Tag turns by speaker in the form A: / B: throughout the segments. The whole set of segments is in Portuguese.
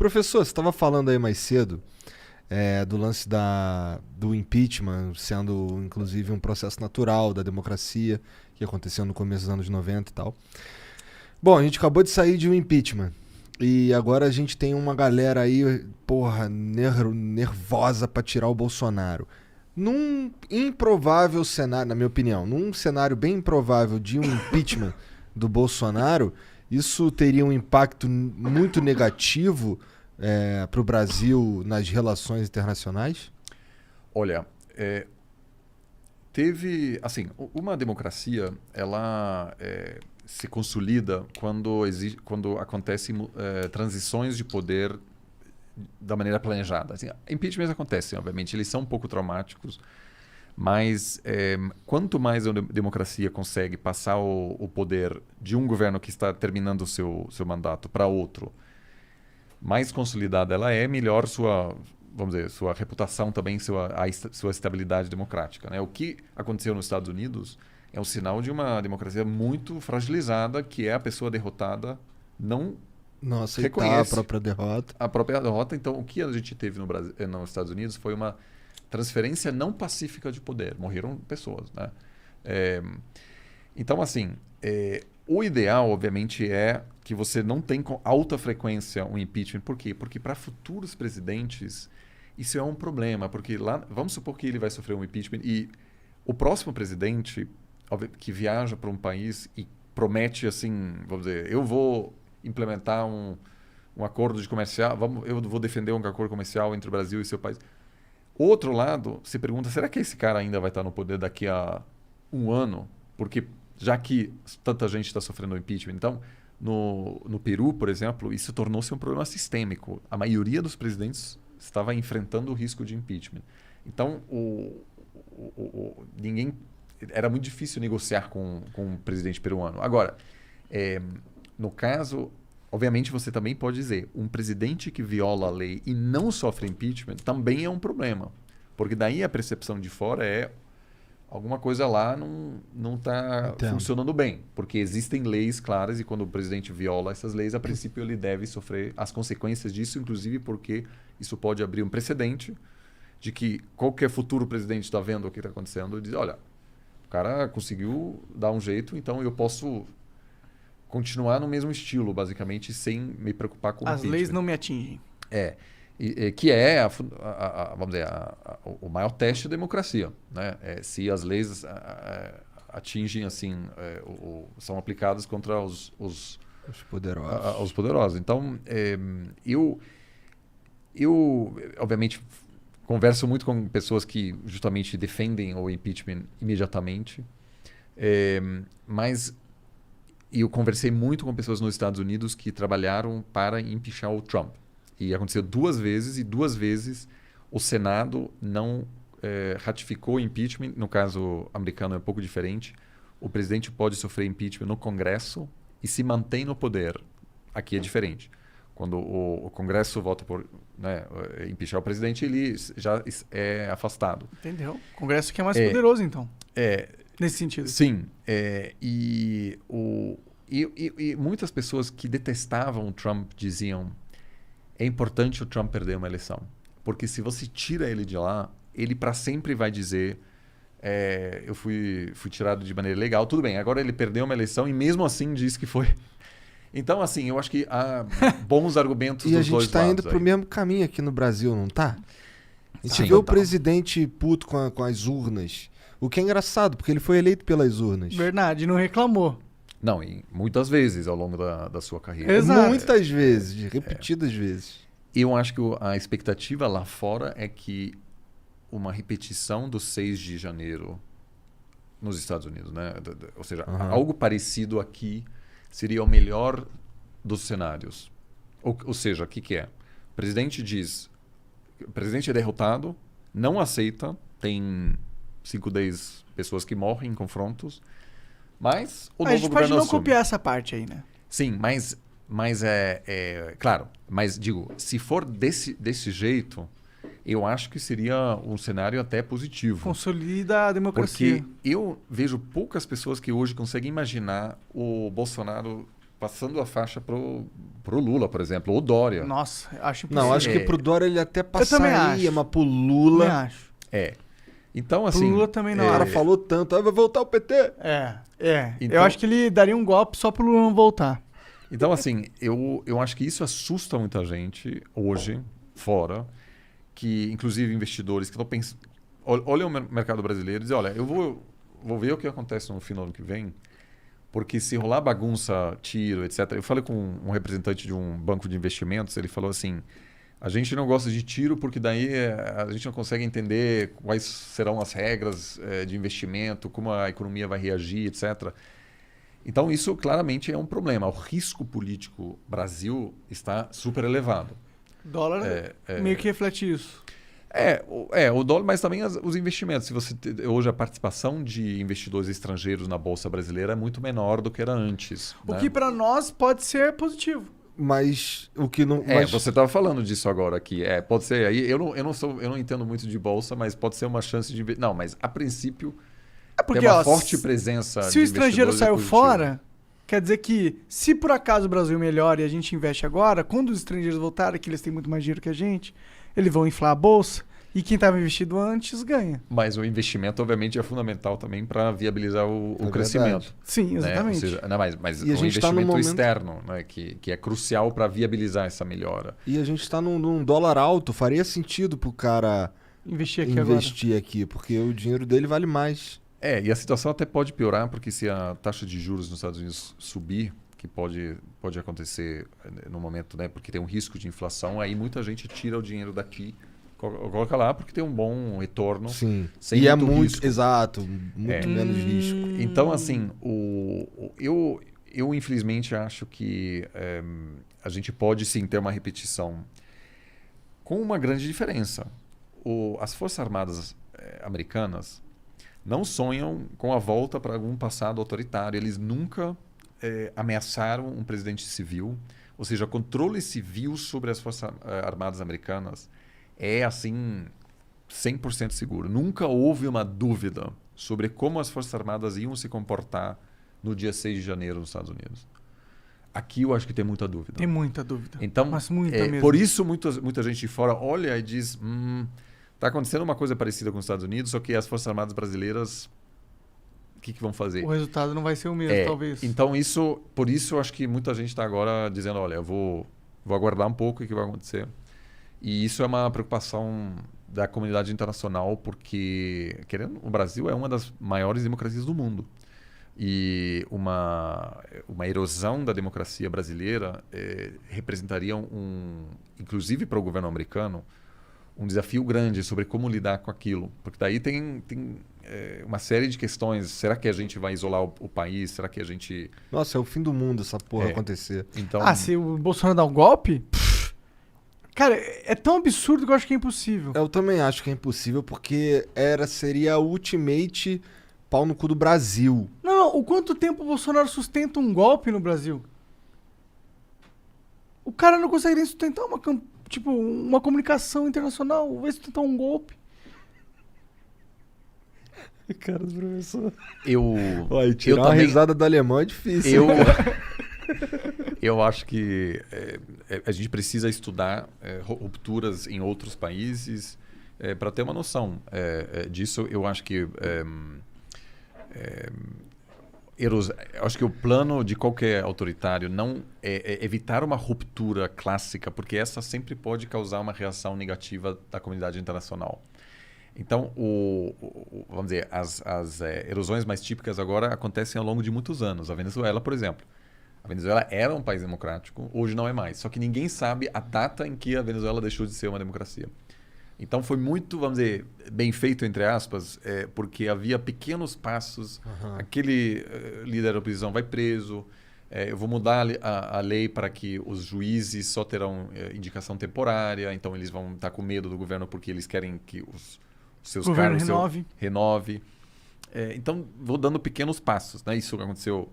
A: Professor, você estava falando aí mais cedo do lance do impeachment sendo, inclusive, um processo natural da democracia que aconteceu no começo dos anos 90 e tal. Bom, a gente acabou de sair de um impeachment e agora a gente tem uma galera aí, porra, nervosa pra tirar o Bolsonaro. Num improvável cenário, na minha opinião, num cenário bem improvável de um impeachment do Bolsonaro, isso teria um impacto muito negativo para o Brasil nas relações internacionais?
B: Olha, assim, uma democracia, ela se consolida quando acontecem transições de poder da maneira planejada. Assim, impeachments acontecem, obviamente, eles são um pouco traumáticos, mas quanto mais a democracia consegue passar o poder de um governo que está terminando o seu mandato para outro, mais consolidada ela é, melhor vamos dizer, sua reputação também, sua estabilidade democrática, né? O que aconteceu nos Estados Unidos é um sinal de uma democracia muito fragilizada, que é a pessoa derrotada
A: não aceitar
B: reconhece
A: a própria derrota.
B: a própria derrota. Então, o que a gente teve no Brasil, nos Estados Unidos foi uma transferência não pacífica de poder. Morreram pessoas, né? Então, assim, o ideal, obviamente, é que você não tenha com alta frequência um impeachment. Por quê? Porque para futuros presidentes isso é um problema, porque lá, vamos supor que ele vai sofrer um impeachment e o próximo presidente que viaja para um país e promete assim, vamos dizer, eu vou implementar um acordo de comercial, eu vou defender um acordo comercial entre o Brasil e seu país. Outro lado, se pergunta, será que esse cara ainda vai estar no poder daqui a um ano? Porque já que tanta gente está sofrendo impeachment. Então, no Peru, por exemplo, isso tornou-se um problema sistêmico. A maioria dos presidentes estava enfrentando o risco de impeachment. Então, ninguém era muito difícil negociar com o presidente peruano. Agora, no caso, obviamente você também pode dizer, um presidente que viola a lei e não sofre impeachment também é um problema. Porque daí a percepção de fora é alguma coisa lá não está funcionando bem. Porque existem leis claras e quando o presidente viola essas leis, a princípio ele deve sofrer as consequências disso, inclusive porque isso pode abrir um precedente de que qualquer futuro presidente está vendo o que está acontecendo e diz, olha, o cara conseguiu dar um jeito, então eu posso continuar no mesmo estilo, basicamente, sem me preocupar com o
C: As
B: impeachment.
C: leis não me atingem.
B: Que é vamos dizer, o maior teste da democracia, né? Se as leis atingem assim, são aplicadas contra os poderosos. Então, eu obviamente converso muito com pessoas que justamente defendem o impeachment imediatamente, mas eu conversei muito com pessoas nos Estados Unidos que trabalharam para impeachar o Trump. E aconteceu 2 vezes, e 2 vezes o Senado não ratificou o impeachment. No caso americano é um pouco diferente. O presidente pode sofrer impeachment no Congresso e se mantém no poder. Aqui é diferente. Quando o Congresso vota por impeachar o presidente, ele já é afastado.
C: Entendeu? O Congresso que é mais poderoso, então. Nesse sentido.
B: Sim. E muitas pessoas que detestavam o Trump diziam é importante o Trump perder uma eleição. Porque se você tira ele de lá, ele para sempre vai dizer eu fui tirado de maneira legal. Tudo bem, agora ele perdeu uma eleição e mesmo assim diz que foi. Então, assim, eu acho que há bons argumentos dos dois lados.
A: E a gente está indo para o mesmo caminho aqui no Brasil, não tá? A gente vê
B: Sim,
A: o presidente puto com as urnas. O que é engraçado, porque ele foi eleito pelas urnas.
C: Verdade, não reclamou.
B: Não, e muitas vezes ao longo da sua carreira.
C: Exato.
A: Muitas vezes, repetidas vezes.
B: Eu acho que a expectativa lá fora é que uma repetição do 6 de janeiro nos Estados Unidos, né? Ou seja, algo parecido aqui seria o melhor dos cenários. Ou seja, o que é? O presidente diz, o presidente é derrotado, não aceita, tem 5, 10 pessoas que morrem em confrontos, mas o novo governo assume.
C: A gente pode não copiar essa parte aí, né?
B: Sim, mas claro, mas digo, se for desse jeito, eu acho que seria um cenário até positivo.
C: Consolida a democracia.
B: Porque eu vejo poucas pessoas que hoje conseguem imaginar o Bolsonaro passando a faixa pro Lula, por exemplo, ou Dória.
C: Nossa, acho impossível.
A: Não, acho que pro Dória ele até passaria, mas pro
C: Eu
A: Lula...
C: também acho.
B: Então,
C: Pro
B: assim...
C: Lula também não.
A: O cara falou tanto, vai voltar o PT.
C: Então, eu acho que ele daria um golpe só pro Lula não voltar.
B: Então, assim, eu acho que isso assusta muita gente hoje, fora, que inclusive investidores que estão pensando... Olha o mercado brasileiro e dizem, olha, eu vou ver o que acontece no final do ano que vem, porque se rolar bagunça, tiro, etc. Eu falei com um representante de um banco de investimentos, ele falou assim, a gente não gosta de tiro porque daí a gente não consegue entender quais serão as regras de investimento, como a economia vai reagir, etc. Então isso claramente é um problema. O risco político Brasil está super elevado.
C: O dólar meio que reflete isso.
B: O dólar, mas também os investimentos. Se você hoje a participação de investidores estrangeiros na Bolsa Brasileira é muito menor do que era antes.
C: O que para nós pode ser positivo.
A: Mas o que não...
B: Você estava falando disso agora aqui. Pode ser. Aí eu não entendo muito de Bolsa, mas pode ser uma chance de... Não, mas a princípio
C: porque,
B: tem uma forte presença
C: se o estrangeiro saiu
B: positivo.
C: fora, quer dizer que se por acaso o Brasil melhora e a gente investe agora, quando os estrangeiros voltarem, que eles têm muito mais dinheiro que a gente, eles vão inflar a bolsa e quem estava investido antes ganha.
B: Mas o investimento, obviamente, é fundamental também para viabilizar o crescimento.
C: Sim, exatamente.
B: Né? Ou seja, mas
A: e
B: o investimento externo, né? que é crucial para viabilizar essa melhora.
A: E a gente está num dólar alto, faria sentido para o cara
C: investir
A: aqui, porque o dinheiro dele vale mais.
B: E a situação até pode piorar, porque se a taxa de juros nos Estados Unidos subir, que pode acontecer no momento, né, porque tem um risco de inflação, aí muita gente tira o dinheiro daqui, coloca lá, porque tem um bom retorno.
A: Sim.
B: Sem
A: e
B: muito risco.
A: Exato, muito menos risco.
B: Então, assim, eu infelizmente acho que a gente pode sim ter uma repetição com uma grande diferença. As Forças Armadas americanas não sonham com a volta para algum passado autoritário. Eles nunca ameaçaram um presidente civil. Ou seja, controle civil sobre as Forças Armadas americanas é, assim, 100% seguro. Nunca houve uma dúvida sobre como as Forças Armadas iam se comportar no dia 6 de janeiro nos Estados Unidos. Aqui eu acho que tem muita dúvida.
C: Tem muita dúvida.
B: Então,
C: mas muita mesmo.
B: Por isso muita gente de fora olha e diz... Está acontecendo uma coisa parecida com os Estados Unidos, só que as Forças Armadas brasileiras, o que vão fazer?
C: O resultado não vai ser o mesmo, talvez.
B: Então, por isso eu acho que muita gente está agora dizendo, olha, eu vou aguardar um pouco o que vai acontecer. E isso é uma preocupação da comunidade internacional, porque o Brasil é uma das maiores democracias do mundo. E uma erosão da democracia brasileira representaria inclusive para o governo americano, um desafio grande sobre como lidar com aquilo. Porque daí tem uma série de questões. Será que a gente vai isolar o país? Será que a gente...
A: Nossa, é o fim do mundo essa porra acontecer.
B: Então...
C: se o Bolsonaro dá um golpe... Cara, é tão absurdo que eu acho que é impossível.
A: Eu também acho que é impossível, porque seria a ultimate pau no cu do Brasil.
C: Não, o quanto tempo o Bolsonaro sustenta um golpe no Brasil? O cara não consegue nem sustentar uma comunicação internacional, vai sustentar um golpe.
A: Cara, professor.
B: Tirar
A: uma risada do alemão é difícil.
B: Eu acho que a gente precisa estudar rupturas em outros países para ter uma noção disso. Eu acho que eu acho que o plano de qualquer autoritário não é evitar uma ruptura clássica, porque essa sempre pode causar uma reação negativa da comunidade internacional. Então, vamos dizer, as erosões mais típicas agora acontecem ao longo de muitos anos. A Venezuela, por exemplo. A Venezuela era um país democrático, hoje não é mais. Só que ninguém sabe a data em que a Venezuela deixou de ser uma democracia. Então foi muito, vamos dizer, bem feito, entre aspas, porque havia pequenos passos. Aquele líder da oposição vai preso. Eu vou mudar a lei para que os juízes só terão indicação temporária. Então eles vão estar com medo do governo porque eles querem que os seus cargos renove. Então, vou dando pequenos passos. Né? Isso aconteceu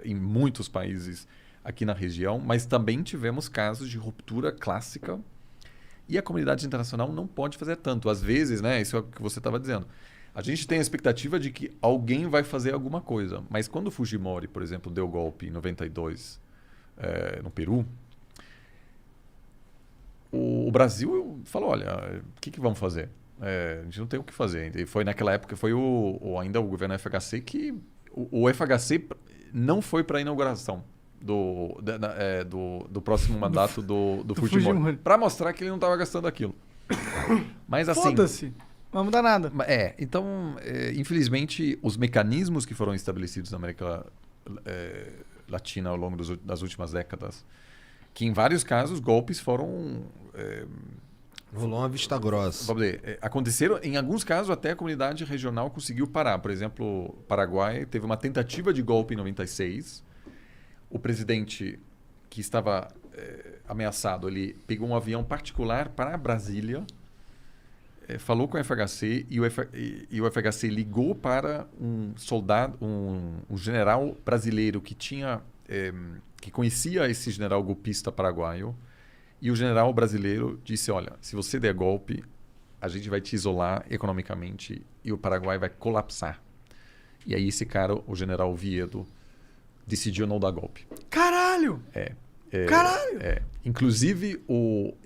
B: em muitos países aqui na região, mas também tivemos casos de ruptura clássica e a comunidade internacional não pode fazer tanto. Às vezes, né, isso é o que você estava dizendo, a gente tem a expectativa de que alguém vai fazer alguma coisa, mas quando o Fujimori, por exemplo, deu golpe em 92, no Peru, o Brasil falou, olha, o que vamos fazer? A gente não tem o que fazer. E foi naquela época, foi ainda o governo FHC que... O FHC não foi para a inauguração do próximo mandato do Fujimori. Para mostrar que ele não estava gastando aquilo. Mas assim...
C: Foda-se. Não vai mudar nada.
B: Então, infelizmente, os mecanismos que foram estabelecidos na América Latina ao longo das últimas décadas, que em vários casos golpes foram...
A: rolou uma vista grossa.
B: Vamos dizer, aconteceram, em alguns casos até a comunidade regional conseguiu parar. Por exemplo, o Paraguai teve uma tentativa de golpe em 96. O presidente que estava ameaçado, ele pegou um avião particular para Brasília, falou com o FHC e o FHC ligou para um soldado, um general brasileiro que conhecia esse general golpista paraguaio. E o general brasileiro disse, olha, se você der golpe, a gente vai te isolar economicamente e o Paraguai vai colapsar. E aí esse cara, o general Viedo, decidiu não dar golpe.
C: Caralho! Caralho!
B: Inclusive,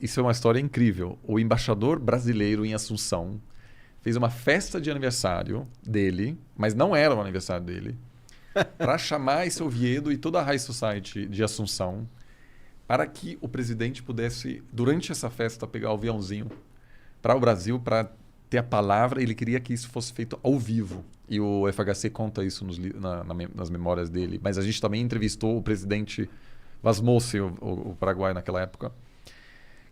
B: isso é uma história incrível. O embaixador brasileiro em Assunção fez uma festa de aniversário dele, mas não era o aniversário dele, para chamar esse Oviedo e toda a High Society de Assunção para que o presidente pudesse, durante essa festa, pegar o aviãozinho para o Brasil para ter a palavra. Ele queria que isso fosse feito ao vivo. E o FHC conta isso nas memórias dele. Mas a gente também entrevistou o presidente Vasmossi, o Paraguai naquela época,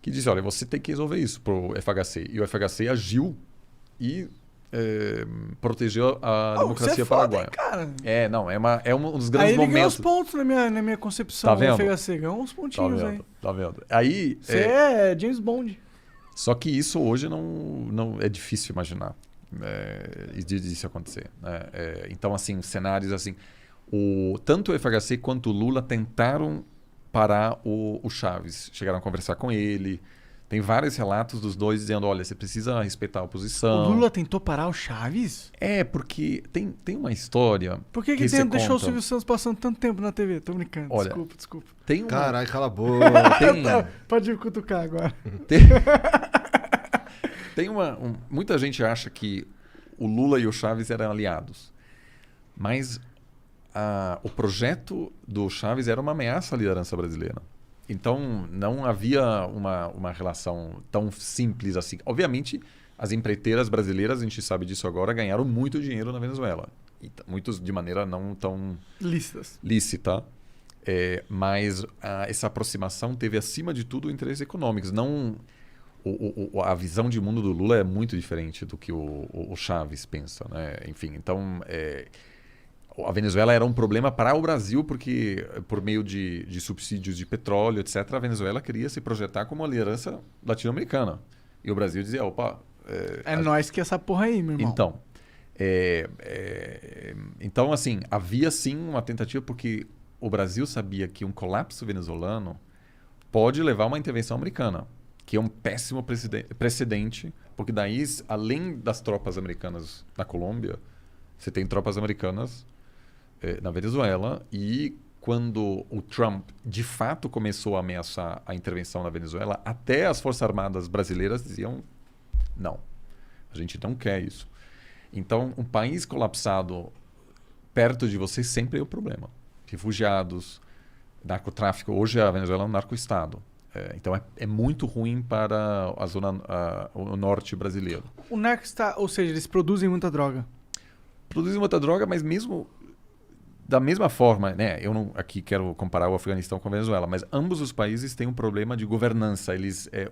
B: que disse, olha, você tem que resolver isso para o FHC. E o FHC agiu e protegeu a democracia paraguaia.
C: Cara.
B: É um dos grandes
C: aí ele
B: momentos.
C: ganhou uns pontos na minha concepção.
B: Tá vendo?
C: O FHC ganhou uns pontinhos aí.
B: Tá vendo? Aí,
C: você é James Bond.
B: Só que isso hoje não é difícil imaginar disso acontecer. Né? Então, assim, cenários assim... Tanto o FHC quanto o Lula tentaram parar o Chaves. Chegaram a conversar com ele. Tem vários relatos dos dois dizendo, olha, você precisa respeitar a oposição.
C: O Lula tentou parar o Chaves?
B: Porque tem uma história...
C: Por que deixou o Silvio Santos passando tanto tempo na TV? Tô brincando.
B: Olha,
C: desculpa.
A: Caralho, cala a boca.
C: Pode me cutucar agora.
B: Muita gente acha que o Lula e o Chaves eram aliados. Mas o projeto do Chaves era uma ameaça à liderança brasileira. Então, não havia uma relação tão simples assim. Obviamente, as empreiteiras brasileiras, a gente sabe disso agora, ganharam muito dinheiro na Venezuela. E muitos de maneira não tão lícita. Mas essa aproximação teve, acima de tudo, interesses econômicos. Não, a visão de mundo do Lula é muito diferente do que o Chaves pensa. Né? Enfim, então... A Venezuela era um problema para o Brasil porque, por meio de subsídios de petróleo, etc., a Venezuela queria se projetar como uma liderança latino-americana. E o Brasil dizia, opa...
C: nós que essa porra aí, meu irmão.
B: Então, assim, havia sim uma tentativa porque o Brasil sabia que um colapso venezuelano pode levar a uma intervenção americana, que é um péssimo precedente, porque daí, além das tropas americanas na Colômbia, você tem tropas americanas na Venezuela, e quando o Trump de fato começou a ameaçar a intervenção na Venezuela, até as Forças Armadas brasileiras diziam, não, a gente não quer isso. Então, um país colapsado perto de você sempre é o problema. Refugiados, narcotráfico. Hoje a Venezuela é um narco-estado. Então é muito ruim para o norte brasileiro.
C: O narco está, ou seja, eles produzem muita droga.
B: Produzem muita droga, mas mesmo da mesma forma, né? Eu não aqui quero comparar o Afeganistão com a Venezuela, mas ambos os países têm um problema de governança.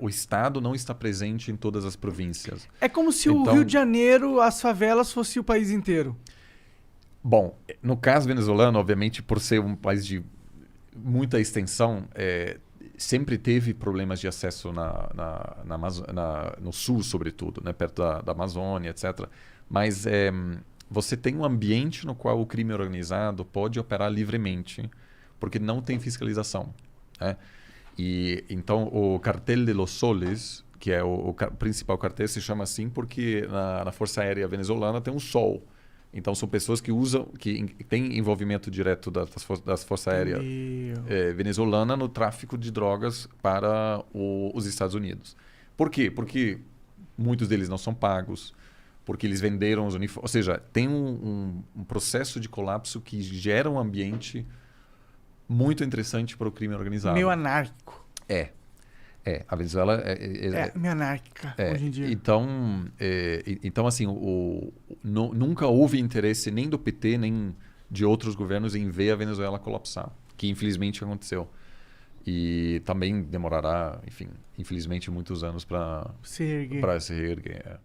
B: O Estado não está presente em todas as províncias.
C: É como se o Rio de Janeiro, as favelas, fosse o país inteiro.
B: Bom, no caso venezuelano, obviamente, por ser um país de muita extensão, sempre teve problemas de acesso no sul, sobretudo, né? Perto da Amazônia, etc. Mas você tem um ambiente no qual o crime organizado pode operar livremente, porque não tem fiscalização. Né? E então o Cartel de los Soles, que é o principal cartel, se chama assim porque na Força Aérea Venezuelana tem um sol. Então são pessoas que usam, que têm envolvimento direto das Forças Aéreas venezuelanas no tráfico de drogas para os Estados Unidos. Por quê? Porque muitos deles não são pagos, porque eles venderam os uniformes. Ou seja, tem um processo de colapso que gera um ambiente muito interessante para o crime organizado.
C: Meio anárquico.
B: A Venezuela
C: meio anárquica hoje em dia.
B: Então assim, nunca houve interesse nem do PT, nem de outros governos em ver a Venezuela colapsar, que infelizmente aconteceu. E também demorará, enfim, infelizmente muitos anos para se reerguer.